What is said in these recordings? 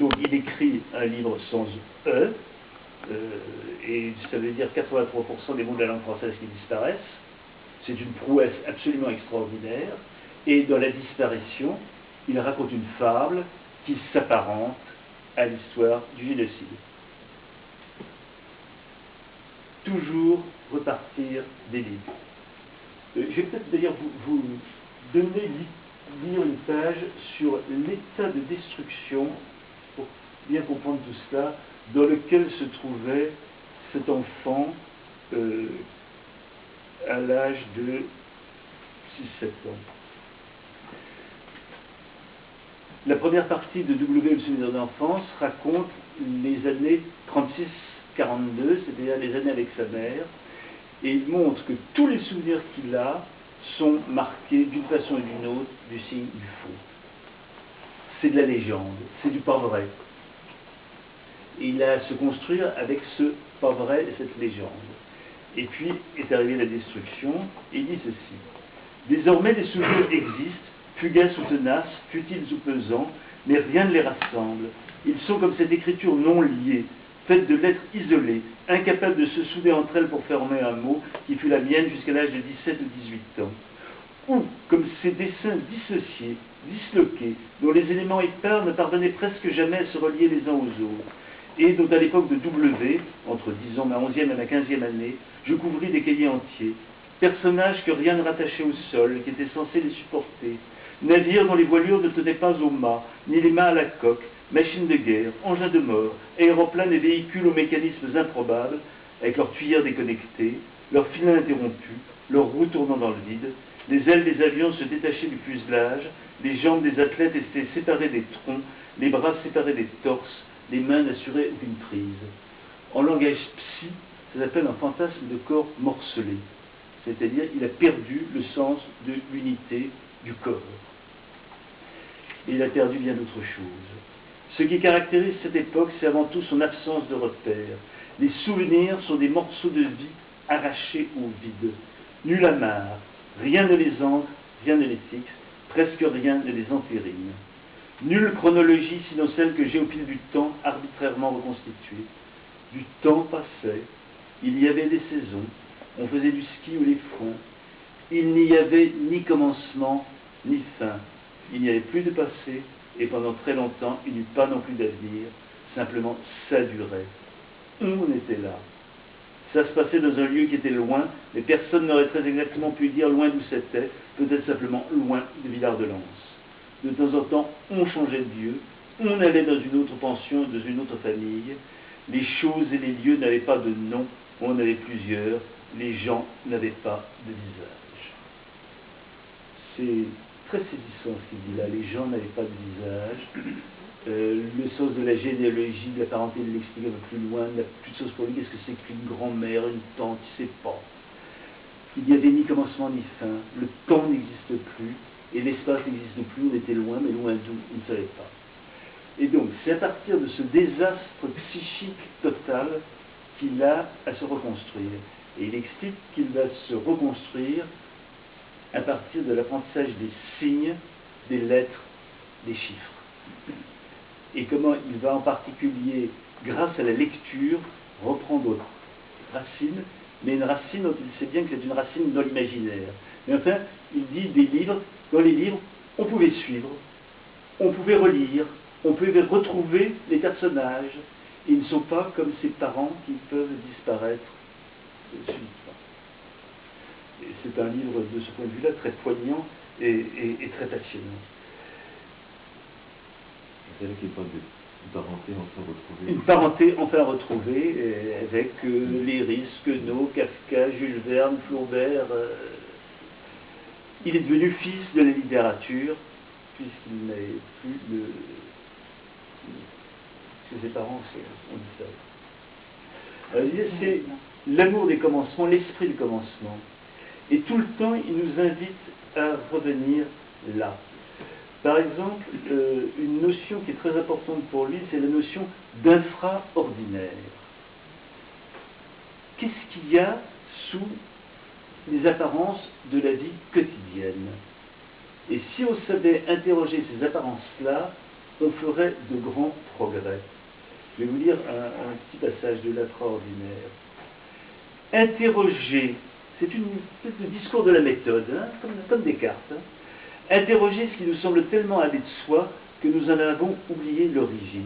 Donc il écrit un livre sans E, et ça veut dire 83% des mots de la langue française qui disparaissent. C'est une prouesse absolument extraordinaire. Et dans la disparition, il raconte une fable qui s'apparente à l'histoire du génocide. Toujours repartir des livres. Je vais peut-être d'ailleurs vous donner, lire une page sur l'état de destruction, pour bien comprendre tout cela, dans lequel se trouvait cet enfant à l'âge de 6-7 ans. La première partie de W, le souvenir d'enfance, raconte les années 36-42, c'est-à-dire les années avec sa mère, et il montre que tous les souvenirs qu'il a sont marqués d'une façon ou d'une autre du signe du faux. C'est de la légende, c'est du pas vrai. Et il a à se construire avec ce pas vrai et cette légende. Et puis est arrivée la destruction, et il dit ceci. Désormais, les souvenirs existent, fugaces ou tenaces, futiles ou pesants, mais rien ne les rassemble. Ils sont comme cette écriture non liée, faite de lettres isolées, incapable de se souder entre elles pour former un mot qui fut la mienne jusqu'à l'âge de 17 ou 18 ans. Ou comme ces dessins dissociés, disloqués, dont les éléments épars ne parvenaient presque jamais à se relier les uns aux autres, et dont à l'époque de W, entre disons ma 11e et ma 15e année, je couvris des cahiers entiers, personnages que rien ne rattachait au sol, qui étaient censés les supporter, navires dont les voilures ne tenaient pas au mât, ni les mains à la coque, machines de guerre, engins de mort, aéroplanes et véhicules aux mécanismes improbables, avec leurs tuyères déconnectées, leurs filins interrompus, leurs roues tournant dans le vide, les ailes des avions se détachaient du fuselage, les jambes des athlètes étaient séparées des troncs, les bras séparés des torses, les mains n'assuraient aucune prise. En langage psy, ça s'appelle un fantasme de corps morcelé, c'est-à-dire il a perdu le sens de l'unité du corps. Et il a perdu bien d'autres choses. Ce qui caractérise cette époque, c'est avant tout son absence de repères. Les souvenirs sont des morceaux de vie arrachés au vide. Nul amarre, rien ne les ancre, rien ne les fixe, presque rien ne les entérine. Nulle chronologie, sinon celle que j'ai au fil du temps arbitrairement reconstituée. Du temps passait, il y avait des saisons, on faisait du ski ou les fronts. Il n'y avait ni commencement, ni fin. Il n'y avait plus de passé, et pendant très longtemps, il n'y eut pas non plus d'avenir. Simplement, ça durait. On était là. Ça se passait dans un lieu qui était loin, mais personne n'aurait très exactement pu dire loin d'où c'était, peut-être simplement loin de Villard-de-Lans. De temps en temps, on changeait de lieu, on allait dans une autre pension, dans une autre famille. Les choses et les lieux n'avaient pas de nom, on en avait plusieurs. Les gens n'avaient pas de visage. C'est très saisissant ce qu'il dit là, les gens n'avaient pas de visage. Le sens de la généalogie, de la parenté, il l'explique un peu plus loin, il n'a plus de sens pour lui, qu'est-ce que c'est qu'une grand-mère, une tante, il ne sait pas. Il n'y avait ni commencement ni fin, le temps n'existe plus, et l'espace n'existe plus, on était loin, mais loin d'où, il ne savait pas. Et donc, c'est à partir de ce désastre psychique total qu'il a à se reconstruire. Et il explique qu'il va se reconstruire à partir de l'apprentissage des signes, des lettres, des chiffres. Et comment il va en particulier, grâce à la lecture, reprendre d'autres racines, mais une racine dont il sait bien que c'est une racine dans l'imaginaire. Mais enfin, il dit des livres, dans les livres, on pouvait suivre, on pouvait relire, on pouvait retrouver les personnages. Ils ne sont pas comme ses parents qui peuvent disparaître subitement. Et c'est un livre de ce point de vue-là très poignant et très passionnant. C'est vrai qu'il parle d'une parenté enfin retrouvée. Une parenté enfin retrouvée avec Léris, Queneau, Kafka, Jules Verne, Flaubert. Il est devenu fils de la littérature puisqu'il n'avait plus de... Ses parents, on dit ça. C'est l'amour des commencements, l'esprit du commencement. Et tout le temps, il nous invite à revenir là. Par exemple, une notion qui est très importante pour lui, c'est la notion d'infraordinaire. Qu'est-ce qu'il y a sous les apparences de la vie quotidienne? Et si on savait interroger ces apparences-là, on ferait de grands progrès. Je vais vous lire un petit passage de l'Atra ordinaire. Interroger, c'est une espèce de discours de la méthode, hein, comme Descartes. Hein. Interroger ce qui nous semble tellement aller de soi que nous en avons oublié l'origine.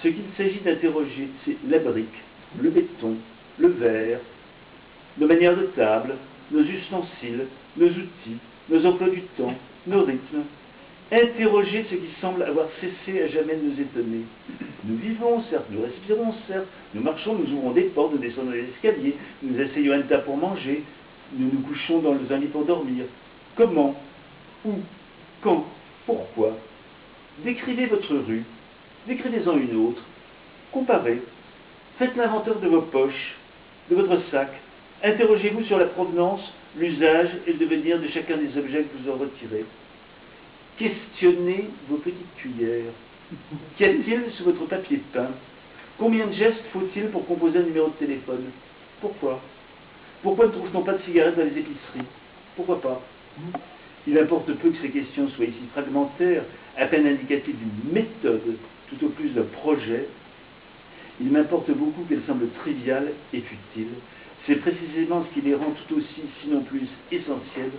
Ce qu'il s'agit d'interroger, c'est la brique, le béton, le verre, nos manières de table, nos ustensiles, nos outils, nos emplois du temps, nos rythmes. Interroger ce qui semble avoir cessé à jamais de nous étonner. Nous vivons, certes, nous respirons, certes, nous marchons, nous ouvrons des portes, nous descendons les escaliers, nous asseyons un tas pour manger, nous nous couchons dans un lit pour dormir. Comment? Où? Quand? Pourquoi? Décrivez votre rue, décrivez-en une autre, comparez, faites l'inventaire de vos poches, de votre sac, interrogez-vous sur la provenance, l'usage et le devenir de chacun des objets que vous en retirez. Questionnez vos petites cuillères. Qu'y a-t-il sur votre papier peint? Combien de gestes faut-il pour composer un numéro de téléphone? Pourquoi? Pourquoi ne trouve-t-on pas de cigarettes dans les épiceries? Pourquoi pas? Il importe peu que ces questions soient ici fragmentaires, à peine indicatives d'une méthode, tout au plus d'un projet. Il m'importe beaucoup qu'elles semblent triviales et futiles. C'est précisément ce qui les rend tout aussi, sinon plus, essentielles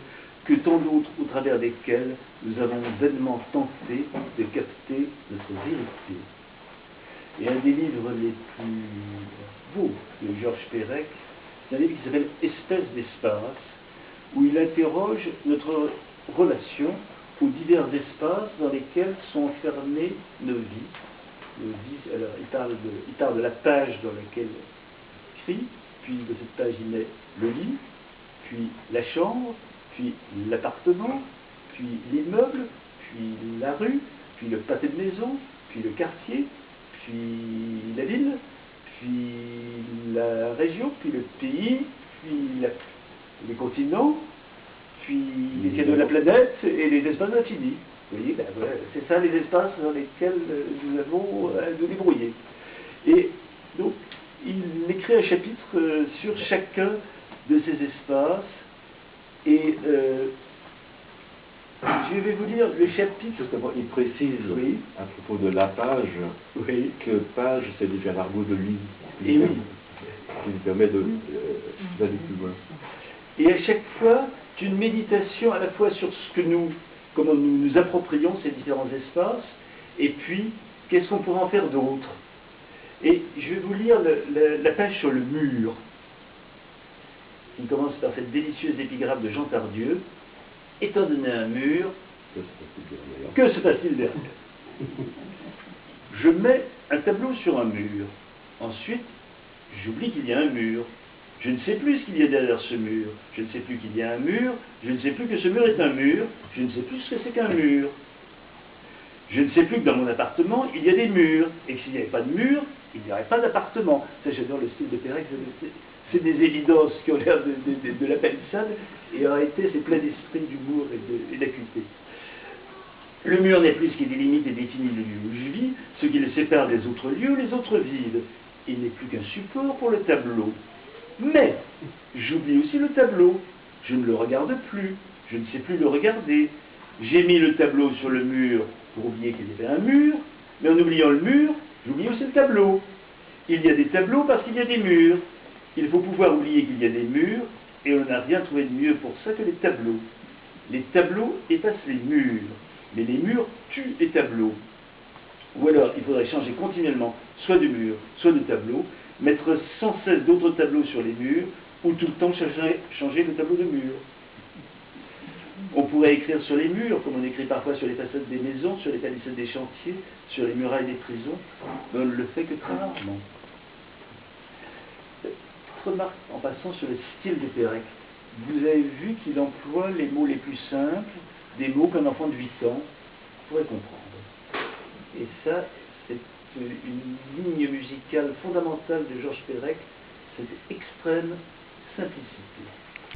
que tant d'autres au travers desquels nous avons vainement tenté de capter notre vérité. Et un des livres les plus beaux de Georges Perec, c'est un livre qui s'appelle Espèce d'espace, où il interroge notre relation aux divers espaces dans lesquels sont enfermées nos vies. Alors, il parle de la page dans laquelle il écrit, puis de cette page il met le lit, puis la chambre, puis l'appartement, puis l'immeuble, puis la rue, puis le pâté de maison, puis le quartier, puis la ville, puis la région, puis le pays, puis les continents, puis les canaux de la planète et les espaces infinis. Vous voyez, ben voilà, c'est ça les espaces dans lesquels nous avons à nous débrouiller. Et donc, il écrit un chapitre sur chacun de ces espaces. Et je vais vous lire le chapitre. Justement, il précise oui. à propos de la page oui. que page, c'est déjà l'argot de lui. Et oui. Qui nous permet d'aller plus loin. Et à chaque fois, c'est une méditation à la fois sur ce que comment nous nous approprions ces différents espaces, et puis qu'est-ce qu'on pourrait en faire d'autre. Et je vais vous lire la page sur le mur. Il commence par cette délicieuse épigraphe de Jean Tardieu. Étant donné un mur, que se passe-t-il derrière? Je mets un tableau sur un mur. Ensuite, j'oublie qu'il y a un mur. Je ne sais plus ce qu'il y a derrière ce mur. Je ne sais plus qu'il y a un mur. Je ne sais plus que ce mur est un mur. Je ne sais plus ce que c'est qu'un mur. Je ne sais plus que dans mon appartement, il y a des murs. Et que s'il n'y avait pas de mur, il n'y aurait pas d'appartement. Ça, j'adore le style de Perec. C'est des évidences qui ont l'air de la palissade, et en réalité, c'est plein d'esprit, d'humour et d'acuité. Le mur n'est plus ce qui délimite et définit le lieu où je vis, ce qui le sépare des autres lieux, les autres vides. Il n'est plus qu'un support pour le tableau. Mais, j'oublie aussi le tableau. Je ne le regarde plus. Je ne sais plus le regarder. J'ai mis le tableau sur le mur pour oublier qu'il y avait un mur, mais en oubliant le mur, j'oublie aussi le tableau. Il y a des tableaux parce qu'il y a des murs. Il faut pouvoir oublier qu'il y a des murs, et on n'a rien trouvé de mieux pour ça que les tableaux. Les tableaux effacent les murs, mais les murs tuent les tableaux. Ou alors, il faudrait changer continuellement, soit de mur, soit de tableau, mettre sans cesse d'autres tableaux sur les murs, ou tout le temps changer le tableau de mur. On pourrait écrire sur les murs, comme on écrit parfois sur les façades des maisons, sur les palissades des chantiers, sur les murailles des prisons, mais on ne le fait que très rarement. Remarque en passant sur le style de Perec. Vous avez vu qu'il emploie les mots les plus simples, des mots qu'un enfant de 8 ans pourrait comprendre. Et ça, c'est une ligne musicale fondamentale de Georges Perec, cette extrême simplicité.